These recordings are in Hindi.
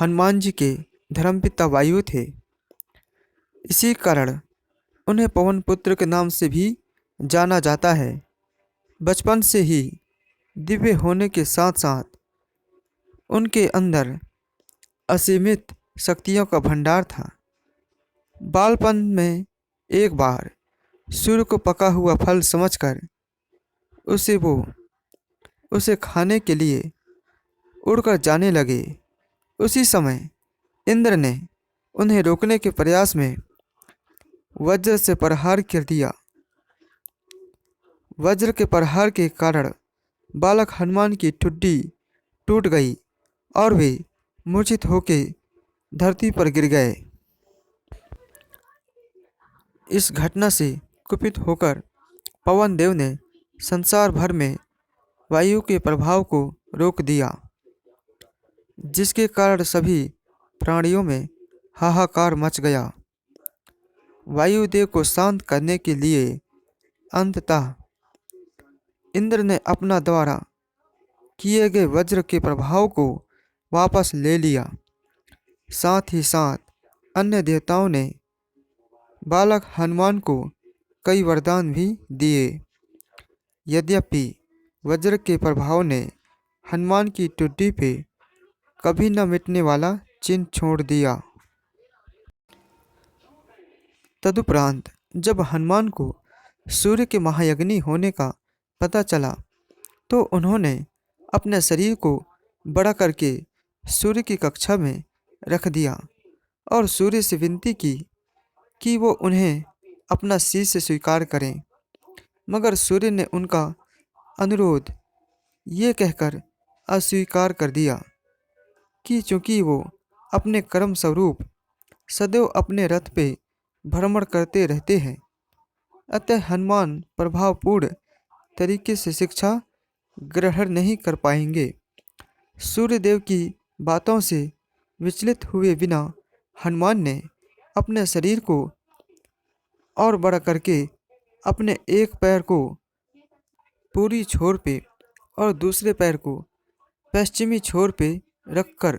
हनुमान जी के धर्मपिता वायु थे। इसी कारण उन्हें पवन पुत्र के नाम से भी जाना जाता है। बचपन से ही दिव्य होने के साथ साथ उनके अंदर असीमित शक्तियों का भंडार था। बालपन में एक बार सूर्य को पका हुआ फल समझकर वो उसे खाने के लिए उड़कर जाने लगे। उसी समय इंद्र ने उन्हें रोकने के प्रयास में वज्र से प्रहार कर दिया। वज्र के प्रहार के कारण बालक हनुमान की ठुड्डी टूट गई और वे मूर्छित होकर धरती पर गिर गए। इस घटना से कुपित होकर पवन देव ने संसार भर में वायु के प्रभाव को रोक दिया, जिसके कारण सभी प्राणियों में हाहाकार मच गया। वायुदेव को शांत करने के लिए अंततः इंद्र ने अपना द्वारा किए गए वज्र के प्रभाव को वापस ले लिया। साथ ही साथ अन्य देवताओं ने बालक हनुमान को कई वरदान भी दिए। यद्यपि वज्र के प्रभाव ने हनुमान की टुड्डी पे कभी न मिटने वाला चिन्ह छोड़ दिया। तदुपरांत जब हनुमान को सूर्य के महायज्ञी होने का पता चला तो उन्होंने अपने शरीर को बड़ा करके सूर्य की कक्षा में रख दिया और सूर्य से विनती की कि वो उन्हें अपना शीश स्वीकार करें। मगर सूर्य ने उनका अनुरोध ये कहकर अस्वीकार कर दिया कि चूंकि वो अपने कर्म स्वरूप सदैव अपने रथ पे भ्रमण करते रहते हैं, अतः हनुमान प्रभावपूर्ण तरीके से शिक्षा ग्रहण नहीं कर पाएंगे। सूर्यदेव की बातों से विचलित हुए बिना हनुमान ने अपने शरीर को और बड़ा करके अपने एक पैर को पूर्वी छोर पे और दूसरे पैर को पश्चिमी छोर पे रखकर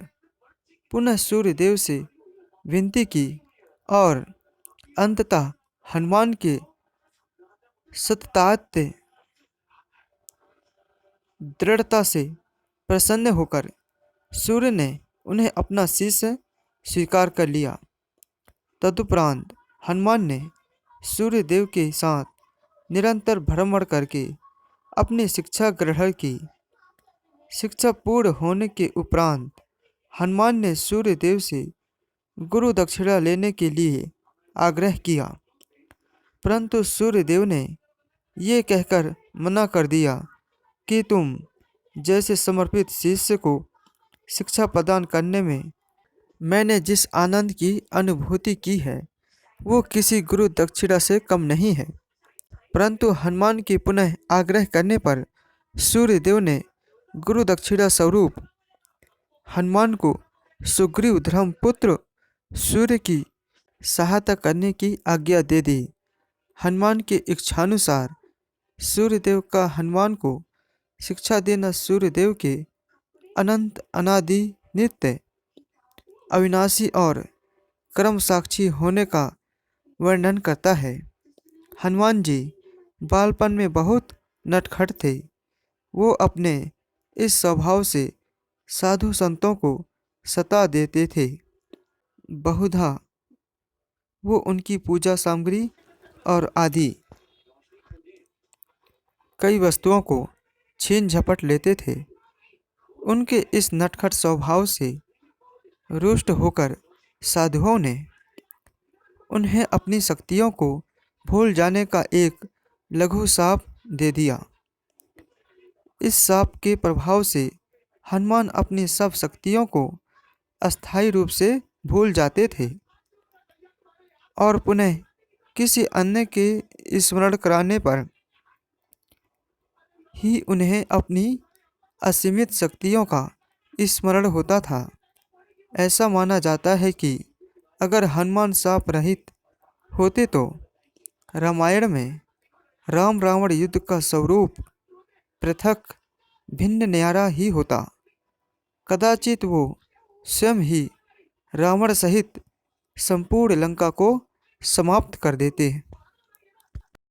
पुनः सूर्यदेव से विनती की और अंततः हनुमान के सततात्य दृढ़ता से प्रसन्न होकर सूर्य ने उन्हें अपना शीश स्वीकार कर लिया। तदुपरांत हनुमान ने सूर्यदेव के साथ निरंतर भ्रमण करके अपनी शिक्षा ग्रहण की। शिक्षा पूर्ण होने के उपरांत हनुमान ने सूर्यदेव से गुरु दक्षिणा लेने के लिए आग्रह किया, परंतु सूर्यदेव ने ये कहकर मना कर दिया कि तुम जैसे समर्पित शिष्य को शिक्षा प्रदान करने में मैंने जिस आनंद की अनुभूति की है वो किसी गुरु दक्षिणा से कम नहीं है। परंतु हनुमान के पुनः आग्रह करने पर सूर्यदेव ने गुरु दक्षिणा स्वरूप हनुमान को सुग्रीव धर्मपुत्र सूर्य की सहायता करने की आज्ञा दे दी। हनुमान के इच्छानुसार सूर्यदेव का हनुमान को शिक्षा देना सूर्यदेव के अनंत अनादि नित्य अविनाशी और कर्म साक्षी होने का वर्णन करता है। हनुमान जी बालपन में बहुत नटखट थे। वो अपने इस स्वभाव से साधु संतों को सता देते थे। बहुधा वो उनकी पूजा सामग्री और आदि कई वस्तुओं को छीन झपट लेते थे। उनके इस नटखट स्वभाव से रुष्ट होकर साधुओं ने उन्हें अपनी शक्तियों को भूल जाने का एक लघु शाप दे दिया। इस शाप के प्रभाव से हनुमान अपनी सब शक्तियों को अस्थायी रूप से भूल जाते थे और पुनः किसी अन्य के स्मरण कराने पर ही उन्हें अपनी असीमित शक्तियों का स्मरण होता था। ऐसा माना जाता है कि अगर हनुमान शाप रहित होते तो रामायण में राम रावण युद्ध का स्वरूप पृथक भिन्न न्यारा ही होता। कदाचित वो स्वयं ही रावण सहित संपूर्ण लंका को समाप्त कर देते हैं।